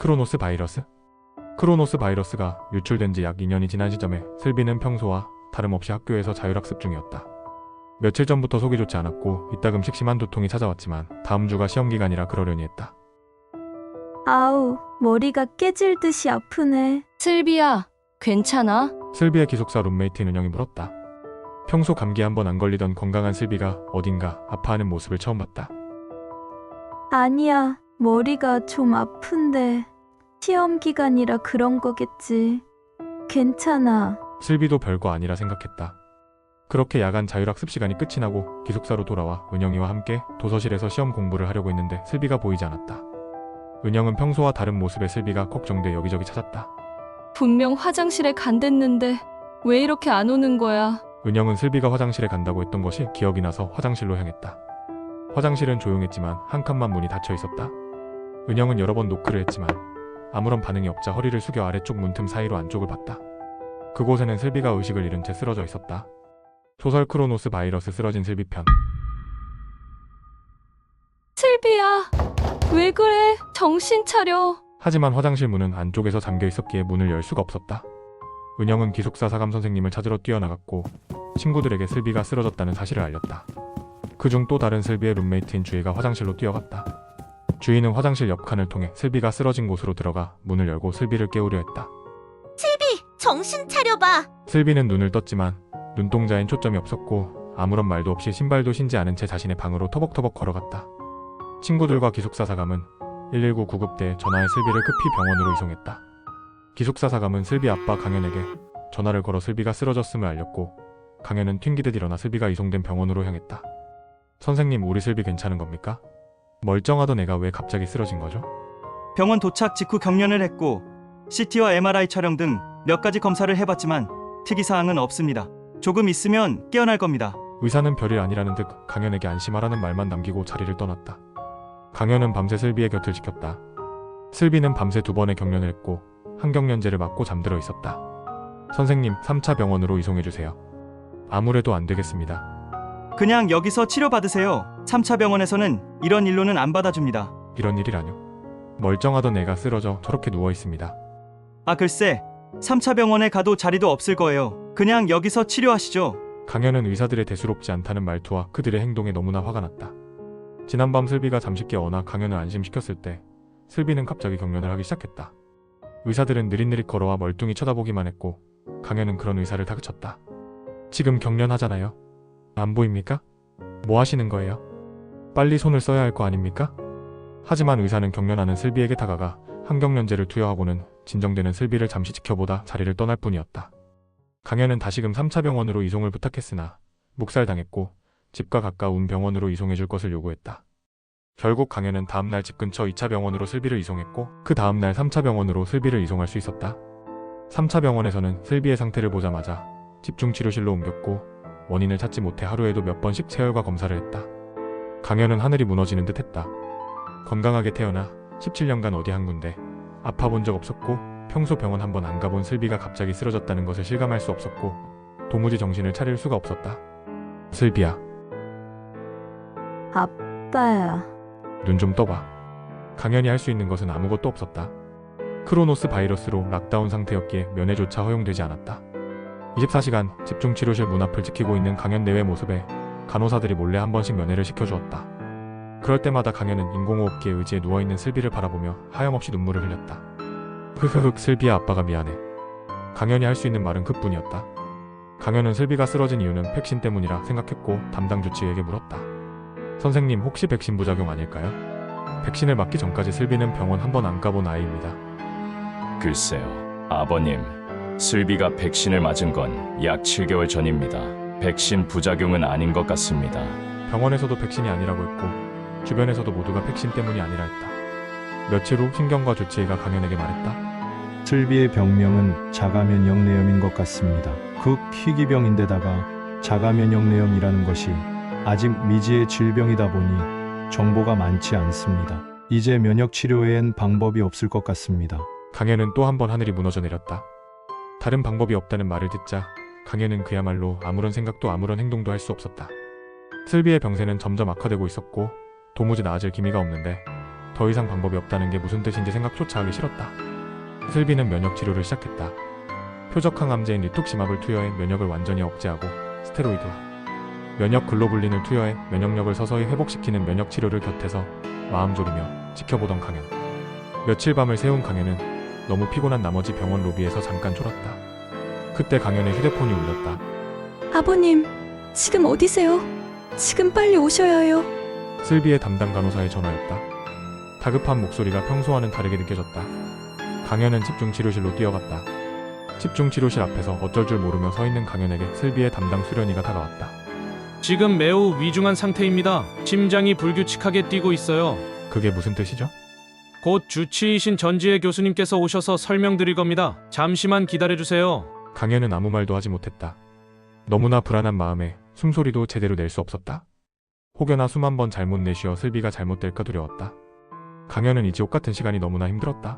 크로노스 바이러스? 크로노스 바이러스가 유출된 지 약 2년이 지난 시점에 슬비는 평소와 다름없이 학교에서 자율학습 중이었다. 며칠 전부터 속이 좋지 않았고 이따금씩 심한 두통이 찾아왔지만 다음 주가 시험 기간이라 그러려니 했다. 아우, 머리가 깨질 듯이 아프네. 슬비야, 괜찮아? 슬비의 기숙사 룸메이트인 은영이 물었다. 평소 감기 한 번 안 걸리던 건강한 슬비가 어딘가 아파하는 모습을 처음 봤다. 아니야, 머리가 좀 아픈데. 시험 기간이라 그런 거겠지. 괜찮아. 슬비도 별거 아니라 생각했다. 그렇게 야간 자율학습 시간이 끝이 나고 기숙사로 돌아와 은영이와 함께 도서실에서 시험 공부를 하려고 했는데 슬비가 보이지 않았다. 은영은 평소와 다른 모습의 슬비가 걱정돼 여기저기 찾았다. 분명 화장실에 간댔는데 왜 이렇게 안 오는 거야? 은영은 슬비가 화장실에 간다고 했던 것이 기억이 나서 화장실로 향했다. 화장실은 조용했지만 한 칸만 문이 닫혀 있었다. 은영은 여러 번 노크를 했지만 아무런 반응이 없자 허리를 숙여 아래쪽 문틈 사이로 안쪽을 봤다. 그곳에는 슬비가 의식을 잃은 채 쓰러져 있었다. 소설 크로노스 바이러스 쓰러진 슬비 편. 슬비야, 왜 그래? 정신 차려. 하지만 화장실 문은 안쪽에서 잠겨 있었기에 문을 열 수가 없었다. 은영은 기숙사 사감 선생님을 찾으러 뛰어나갔고 친구들에게 슬비가 쓰러졌다는 사실을 알렸다. 그중 또 다른 슬비의 룸메이트인 주희가 화장실로 뛰어갔다. 주희는 화장실 옆 칸을 통해 슬비가 쓰러진 곳으로 들어가 문을 열고 슬비를 깨우려 했다. 정신 차려봐. 슬비는 눈을 떴지만 눈동자엔 초점이 없었고 아무런 말도 없이 신발도 신지 않은 채 자신의 방으로 터벅터벅 걸어갔다. 친구들과 기숙사 사감은 119 구급대에 전화해 슬비를 급히 병원으로 이송했다. 기숙사 사감은 슬비 아빠 강현에게 전화를 걸어 슬비가 쓰러졌음을 알렸고 강현은 튕기듯 일어나 슬비가 이송된 병원으로 향했다. 선생님, 우리 슬비 괜찮은 겁니까? 멀쩡하던 애가 왜 갑자기 쓰러진 거죠? 병원 도착 직후 경련을 했고 CT와 MRI 촬영 등 몇 가지 검사를 해봤지만 특이사항은 없습니다. 조금 있으면 깨어날 겁니다. 의사는 별일 아니라는 듯 강현에게 안심하라는 말만 남기고 자리를 떠났다. 강현은 밤새 슬비의 곁을 지켰다. 슬비는 밤새 2번의 경련을 했고 항경련제를 맞고 잠들어 있었다. 선생님, 3차 병원으로 이송해주세요. 아무래도 안 되겠습니다. 그냥 여기서 치료받으세요. 3차 병원에서는 이런 일로는 안 받아줍니다. 이런 일이라뇨? 멀쩡하던 애가 쓰러져 저렇게 누워있습니다. 아, 글쎄 3차 병원에 가도 자리도 없을 거예요. 그냥 여기서 치료하시죠. 강현은 의사들의 대수롭지 않다는 말투와 그들의 행동에 너무나 화가 났다. 지난밤 슬비가 잠시 깨어나 강현을 안심시켰을 때 슬비는 갑자기 경련을 하기 시작했다. 의사들은 느릿느릿 걸어와 멀뚱히 쳐다보기만 했고 강현은 그런 의사를 다그쳤다. 지금 경련하잖아요. 안 보입니까? 뭐 하시는 거예요? 빨리 손을 써야 할 거 아닙니까? 하지만 의사는 경련하는 슬비에게 다가가 항경련제를 투여하고는 진정되는 슬비를 잠시 지켜보다 자리를 떠날 뿐이었다. 강현은 다시금 3차 병원으로 이송을 부탁했으나 묵살당했고 집과 가까운 병원으로 이송해줄 것을 요구했다. 결국 강현은 다음날 집 근처 2차 병원으로 슬비를 이송했고 그 다음날 3차 병원으로 슬비를 이송할 수 있었다. 3차 병원에서는 슬비의 상태를 보자마자 집중치료실로 옮겼고 원인을 찾지 못해 하루에도 몇 번씩 체열과 검사를 했다. 강현은 하늘이 무너지는 듯 했다. 건강하게 태어나 17년간 어디 한 군데 아파본 적 없었고 평소 병원 한 번 안 가본 슬비가 갑자기 쓰러졌다는 것을 실감할 수 없었고 도무지 정신을 차릴 수가 없었다. 슬비야, 아빠야. 눈 좀 떠봐. 강현이 할 수 있는 것은 아무것도 없었다. 크로노스 바이러스로 락다운 상태였기에 면회조차 허용되지 않았다. 24시간 집중치료실 문 앞을 지키고 있는 강현 내외 모습에 간호사들이 몰래 한 번씩 면회를 시켜주었다. 그럴 때마다 강현은 인공호흡기에 의지해 누워있는 슬비를 바라보며 하염없이 눈물을 흘렸다. 흑흑흑, 슬비야, 아빠가 미안해. 강현이 할 수 있는 말은 그뿐이었다. 강현은 슬비가 쓰러진 이유는 백신 때문이라 생각했고 담당 조치의에게 물었다. 선생님, 혹시 백신 부작용 아닐까요? 백신을 맞기 전까지 슬비는 병원 한 번 안 가본 아이입니다. 글쎄요, 아버님. 슬비가 백신을 맞은 건 약 7개월 전입니다. 백신 부작용은 아닌 것 같습니다. 병원에서도 백신이 아니라고 했고 주변에서도 모두가 백신 때문이 아니라 했다. 며칠 후 신경과 조치의가 강현에게 말했다. 슬비의 병명은 자가면역내염인 것 같습니다. 극희귀병인데다가 자가면역내염이라는 것이 아직 미지의 질병이다 보니 정보가 많지 않습니다. 이제 면역치료에는 방법이 없을 것 같습니다. 강현은 또 한 번 하늘이 무너져 내렸다. 다른 방법이 없다는 말을 듣자 강현은 그야말로 아무런 생각도 아무런 행동도 할 수 없었다. 슬비의 병세는 점점 악화되고 있었고 도무지 나아질 기미가 없는데 더 이상 방법이 없다는 게 무슨 뜻인지 생각조차 하기 싫었다. 슬비는 면역 치료를 시작했다. 표적 항암제인 리툭시맙을 투여해 면역을 완전히 억제하고 스테로이드와 면역 글로불린을 투여해 면역력을 서서히 회복시키는 면역 치료를 곁에서 마음 졸이며 지켜보던 강현. 며칠 밤을 새운 강현은 너무 피곤한 나머지 병원 로비에서 잠깐 졸았다. 그때 강현의 휴대폰이 울렸다. 아버님, 지금 어디세요? 지금 빨리 오셔야 해요. 슬비의 담당 간호사의 전화였다. 다급한 목소리가 평소와는 다르게 느껴졌다. 강현은 집중치료실로 뛰어갔다. 집중치료실 앞에서 어쩔 줄 모르며 서 있는 강현에게 슬비의 담당 수련이가 다가왔다. 지금 매우 위중한 상태입니다. 심장이 불규칙하게 뛰고 있어요. 그게 무슨 뜻이죠? 곧 주치의신 전지혜 교수님께서 오셔서 설명드릴 겁니다. 잠시만 기다려주세요. 강현은 아무 말도 하지 못했다. 너무나 불안한 마음에 숨소리도 제대로 낼 수 없었다. 혹여나 숨 한 번 잘못 내쉬어 슬비가 잘못될까 두려웠다. 강현은 이 지옥 같은 시간이 너무나 힘들었다.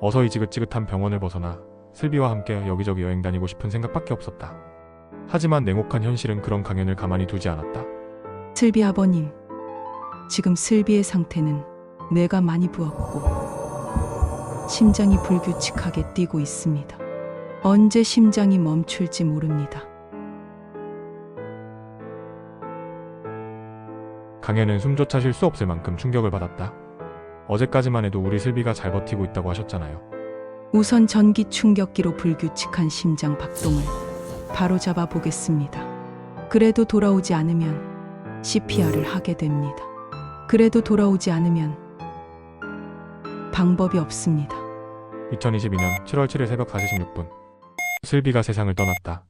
어서 이 지긋지긋한 병원을 벗어나 슬비와 함께 여기저기 여행 다니고 싶은 생각밖에 없었다. 하지만 냉혹한 현실은 그런 강현을 가만히 두지 않았다. 슬비 아버님, 지금 슬비의 상태는 뇌가 많이 부었고 심장이 불규칙하게 뛰고 있습니다. 언제 심장이 멈출지 모릅니다. 강현은 숨조차 쉴 수 없을 만큼 충격을 받았다. 어제까지만 해도 우리 슬비가 잘 버티고 있다고 하셨잖아요. 우선 전기 충격기로 불규칙한 심장 박동을 바로잡아 보겠습니다. 그래도 돌아오지 않으면 CPR을 하게 됩니다. 그래도 돌아오지 않으면 방법이 없습니다. 2022년 7월 7일 새벽 4시 16분 슬비가 세상을 떠났다.